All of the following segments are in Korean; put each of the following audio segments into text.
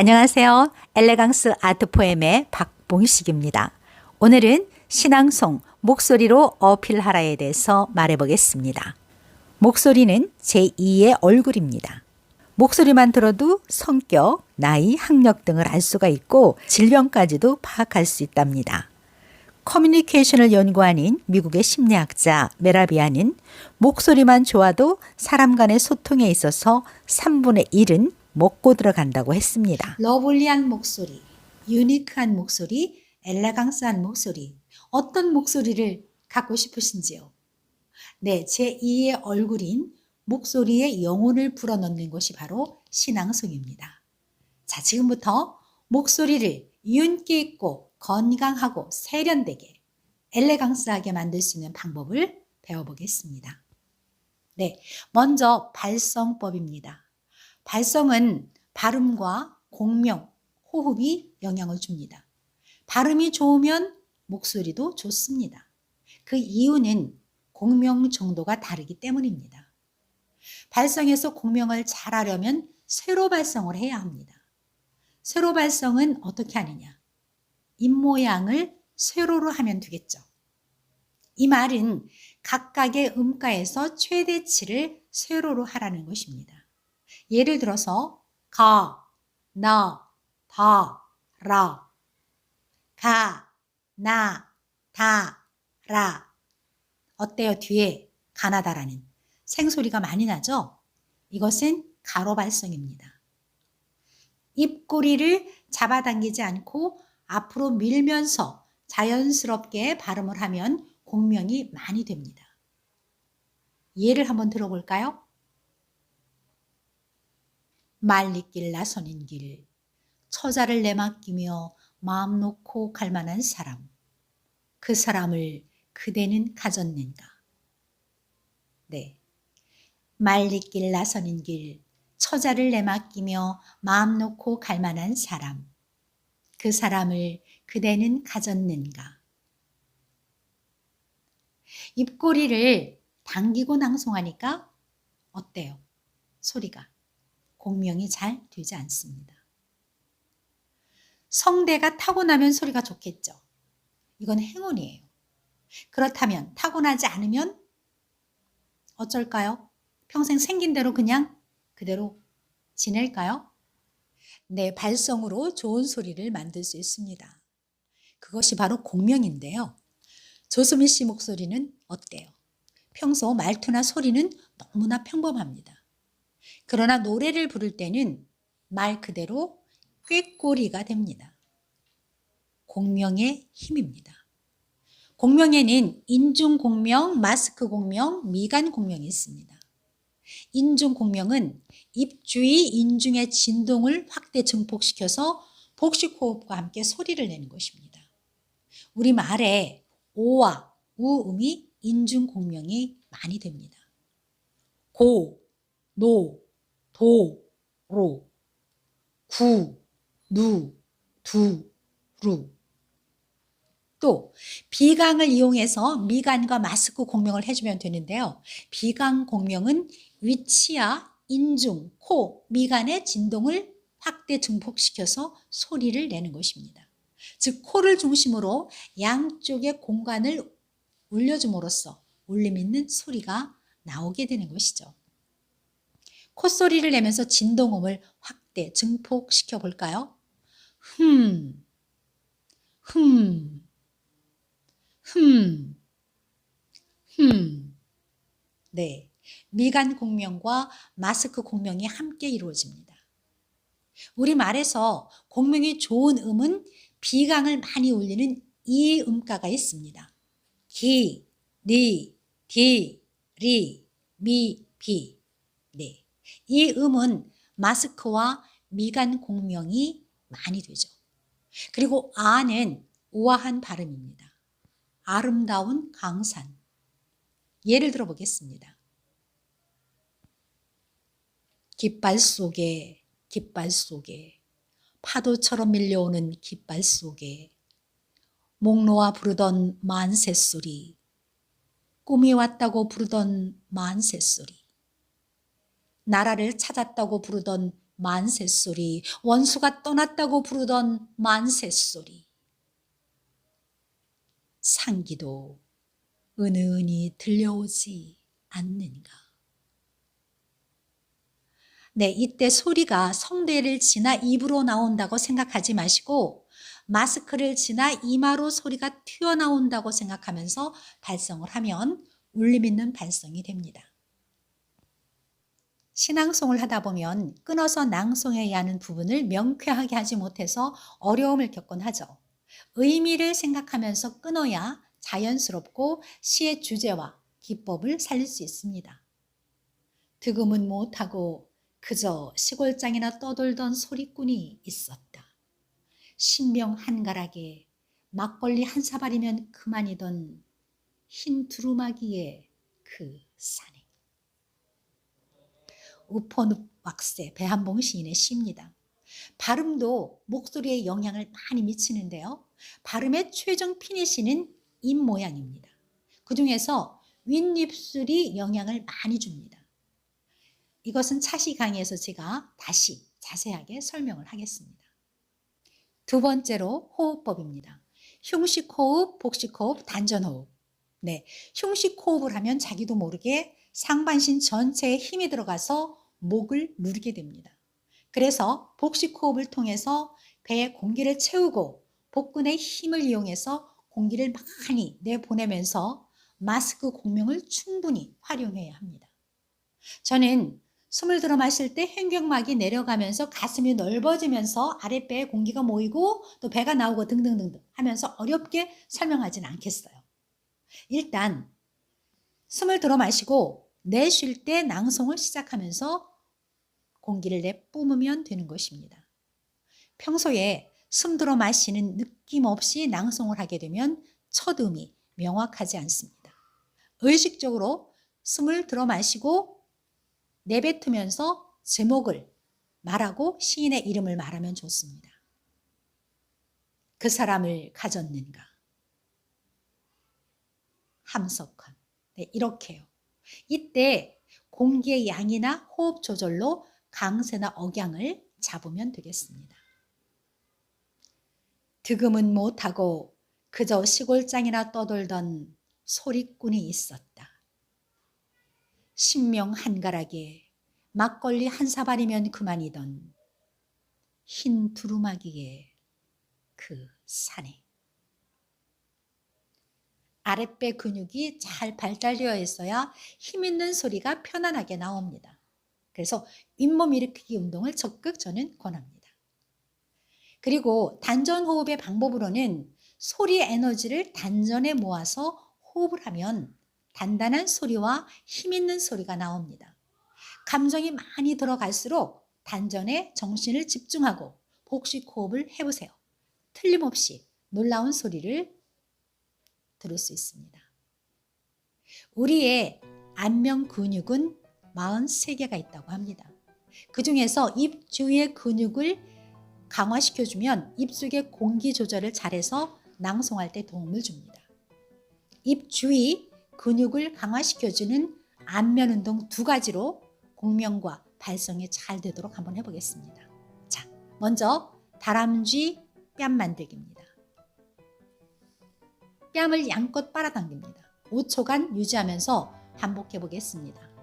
안녕하세요. 엘레강스 아트 포엠의 박봉식입니다. 오늘은 신앙송 목소리로 어필하라에 대해서 말해보겠습니다. 목소리는 제2의 얼굴입니다. 목소리만 들어도 성격, 나이, 학력 등을 알 수가 있고 질병까지도 파악할 수 있답니다. 커뮤니케이션을 연구하는 미국의 심리학자 메라비아는 목소리만 좋아도 사람 간의 소통에 있어서 3분의 1은 먹고 들어간다고 했습니다. 러블리한 목소리, 유니크한 목소리, 엘레강스한 목소리, 어떤 목소리를 갖고 싶으신지요? 네, 제2의 얼굴인 목소리에 영혼을 불어넣는 것이 바로 신앙송입니다. 자, 지금부터 목소리를 윤기 있고 건강하고 세련되게 엘레강스하게 만들 수 있는 방법을 배워보겠습니다. 네, 먼저 발성법입니다. 발성은 발음과 공명, 호흡이 영향을 줍니다. 발음이 좋으면 목소리도 좋습니다. 그 이유는 공명 정도가 다르기 때문입니다. 발성에서 공명을 잘하려면 세로 발성을 해야 합니다. 세로 발성은 어떻게 하느냐? 입모양을 세로로 하면 되겠죠. 이 말은 각각의 음가에서 최대치를 세로로 하라는 것입니다. 예를 들어서 가, 나, 다, 라, 가, 나, 다, 라. 어때요? 뒤에 가나다라는 생소리가 많이 나죠? 이것은 가로 발성입니다. 입꼬리를 잡아당기지 않고 앞으로 밀면서 자연스럽게 발음을 하면 공명이 많이 됩니다. 예를 한번 들어볼까요? 말리길 나서는 길, 처자를 내맡기며 마음 놓고 갈 만한 사람, 그 사람을 그대는 가졌는가? 네, 말리길 나서는 길, 처자를 내맡기며 마음 놓고 갈 만한 사람, 그 사람을 그대는 가졌는가? 입꼬리를 당기고 낭송하니까 어때요? 소리가 공명이 잘 되지 않습니다. 성대가 타고나면 소리가 좋겠죠. 이건 행운이에요. 그렇다면 타고나지 않으면 어쩔까요? 평생 생긴 대로 그냥 그대로 지낼까요? 네, 발성으로 좋은 소리를 만들 수 있습니다. 그것이 바로 공명인데요. 조수미 씨 목소리는 어때요? 평소 말투나 소리는 너무나 평범합니다. 그러나 노래를 부를 때는 말 그대로 꾀꼬리가 됩니다. 공명의 힘입니다. 공명에는 인중 공명, 마스크 공명, 미간 공명이 있습니다. 인중 공명은 입 주위 인중의 진동을 확대 증폭시켜서 복식 호흡과 함께 소리를 내는 것입니다. 우리 말에 오와 우음이 인중 공명이 많이 됩니다. 고, 노, 도, 로, 구, 누, 두, 루. 또 비강을 이용해서 미간과 마스크 공명을 해주면 되는데요. 비강 공명은 위치와 인중, 코, 미간의 진동을 확대 증폭시켜서 소리를 내는 것입니다. 즉 코를 중심으로 양쪽의 공간을 울려줌으로써 울림 있는 소리가 나오게 되는 것이죠. 콧소리를 내면서 진동음을 확대, 증폭시켜 볼까요? 흠, 흠, 흠, 흠. 네, 미간 공명과 마스크 공명이 함께 이루어집니다. 우리 말에서 공명이 좋은 음은 비강을 많이 울리는 이 음가가 있습니다. 기, 리, 디, 리, 미, 비. 네. 이 음은 마스크와 미간 공명이 많이 되죠. 그리고 아는 우아한 발음입니다. 아름다운 강산. 예를 들어 보겠습니다. 깃발 속에 파도처럼 밀려오는 깃발 속에 목 놓아 부르던 만새소리, 꿈이 왔다고 부르던 만새소리, 나라를 찾았다고 부르던 만세소리, 원수가 떠났다고 부르던 만세소리. 상기도 은은히 들려오지 않는가. 네, 이때 소리가 성대를 지나 입으로 나온다고 생각하지 마시고 마스크를 지나 이마로 소리가 튀어나온다고 생각하면서 발성을 하면 울림 있는 발성이 됩니다. 신앙송을 하다 보면 끊어서 낭송해야 하는 부분을 명쾌하게 하지 못해서 어려움을 겪곤 하죠. 의미를 생각하면서 끊어야 자연스럽고 시의 주제와 기법을 살릴 수 있습니다. 득음은 못하고 그저 시골장이나 떠돌던 소리꾼이 있었다. 신명 한가락에 막걸리 한 사발이면 그만이던 흰 두루마기의 그 산에. 우포늪왁새 배한봉 시인의 시입니다. 발음도 목소리에 영향을 많이 미치는데요. 발음의 최종 피니시는 입 모양입니다. 그 중에서 윗입술이 영향을 많이 줍니다. 이것은 차시 강의에서 제가 다시 자세하게 설명을 하겠습니다. 두 번째로 호흡법입니다. 흉식호흡, 복식호흡, 단전호흡. 네, 흉식호흡을 하면 자기도 모르게 상반신 전체에 힘이 들어가서 목을 누르게 됩니다. 그래서 복식호흡을 통해서 배에 공기를 채우고 복근의 힘을 이용해서 공기를 많이 내보내면서 마스크 공명을 충분히 활용해야 합니다. 저는 숨을 들어 마실 때 횡격막이 내려가면서 가슴이 넓어지면서 아랫배에 공기가 모이고 또 배가 나오고 등등등등 하면서 어렵게 설명하지는 않겠어요. 일단 숨을 들어 마시고 내쉴 때 낭송을 시작하면서 공기를 내뿜으면 되는 것입니다. 평소에 숨 들어 마시는 느낌 없이 낭송을 하게 되면 첫 음이 명확하지 않습니다. 의식적으로 숨을 들어 마시고 내뱉으면서 제목을 말하고 시인의 이름을 말하면 좋습니다. 그 사람을 가졌는가? 함석헌. 네, 이렇게요. 이때 공기의 양이나 호흡 조절로 강세나 억양을 잡으면 되겠습니다. 득음은 못하고 그저 시골장이나 떠돌던 소리꾼이 있었다. 신명 한가락에 막걸리 한 사발이면 그만이던 흰 두루마기의 그 산에. 아랫배 근육이 잘 발달되어 있어야 힘 있는 소리가 편안하게 나옵니다. 그래서 윗몸 일으키기 운동을 적극 저는 권합니다. 그리고 단전 호흡의 방법으로는 소리 에너지를 단전에 모아서 호흡을 하면 단단한 소리와 힘 있는 소리가 나옵니다. 감정이 많이 들어갈수록 단전에 정신을 집중하고 복식 호흡을 해보세요. 틀림없이 놀라운 소리를 들을 수 있습니다. 우리의 안면 근육은 43개가 있다고 합니다. 그 중에서 입 주위의 근육을 강화시켜주면 입속의 공기 조절을 잘해서 낭송할 때 도움을 줍니다. 입 주위 근육을 강화시켜주는 안면 운동 2가지로 공명과 발성이 잘 되도록 한번 해보겠습니다. 자, 먼저 다람쥐 뺨 만들기입니다. 뺨을 양껏 빨아당깁니다. 5초간 유지하면서 반복해 보겠습니다.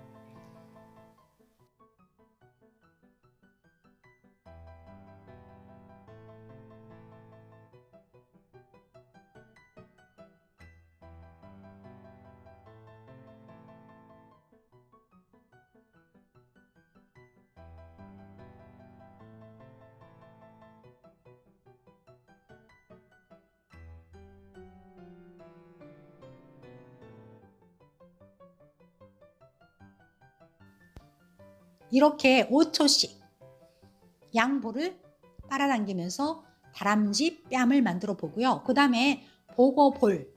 이렇게 5초씩 양볼을 빨아당기면서 다람쥐 뺨을 만들어 보고요. 그 다음에 보고볼,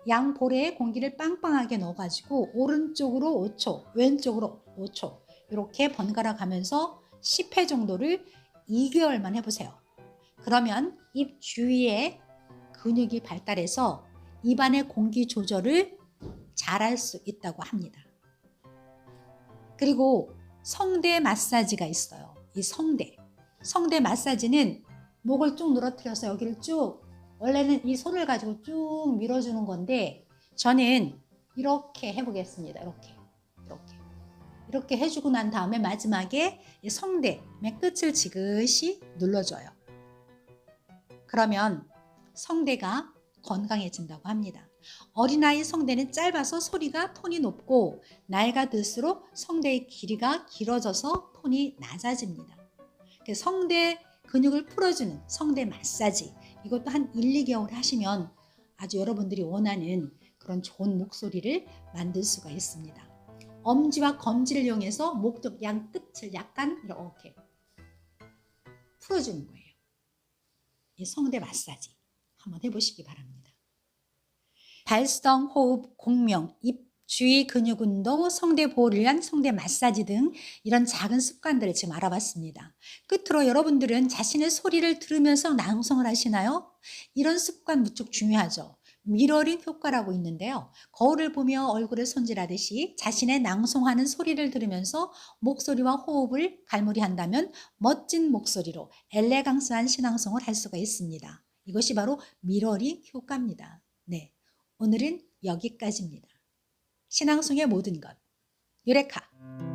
양볼에 공기를 빵빵하게 넣어가지고 오른쪽으로 5초, 왼쪽으로 5초 이렇게 번갈아 가면서 10회 정도를 2개월만 해보세요. 그러면 입 주위에 근육이 발달해서 입안의 공기 조절을 잘할 수 있다고 합니다. 그리고 성대 마사지가 있어요. 이 성대 마사지는 목을 쭉 늘어뜨려서 여기를 쭉, 원래는 이 손을 가지고 쭉 밀어주는 건데 저는 이렇게 해보겠습니다. 이렇게 해주고 난 다음에 마지막에 이 성대의 끝을 지그시 눌러줘요. 그러면 성대가 건강해진다고 합니다. 어린아이 성대는 짧아서 소리가 톤이 높고 나이가 들수록 성대의 길이가 길어져서 톤이 낮아집니다. 성대 근육을 풀어주는 성대 마사지, 이것도 한 1, 2개월 하시면 아주 여러분들이 원하는 그런 좋은 목소리를 만들 수가 있습니다. 엄지와 검지를 이용해서 목 쪽 양 끝을 약간 이렇게 풀어주는 거예요. 이 성대 마사지 한번 해보시기 바랍니다. 발성, 호흡, 공명, 입 주위 근육 운동, 성대 보호를 위한 성대 마사지 등 이런 작은 습관들을 지금 알아봤습니다. 끝으로 여러분들은 자신의 소리를 들으면서 낭송을 하시나요? 이런 습관 무척 중요하죠. 미러링 효과라고 있는데요. 거울을 보며 얼굴을 손질하듯이 자신의 낭송하는 소리를 들으면서 목소리와 호흡을 갈무리한다면 멋진 목소리로 엘레강스한 신앙송을 할 수가 있습니다. 이것이 바로 미러링 효과입니다. 네, 오늘은 여기까지입니다. 신앙송의 모든 것, 유레카.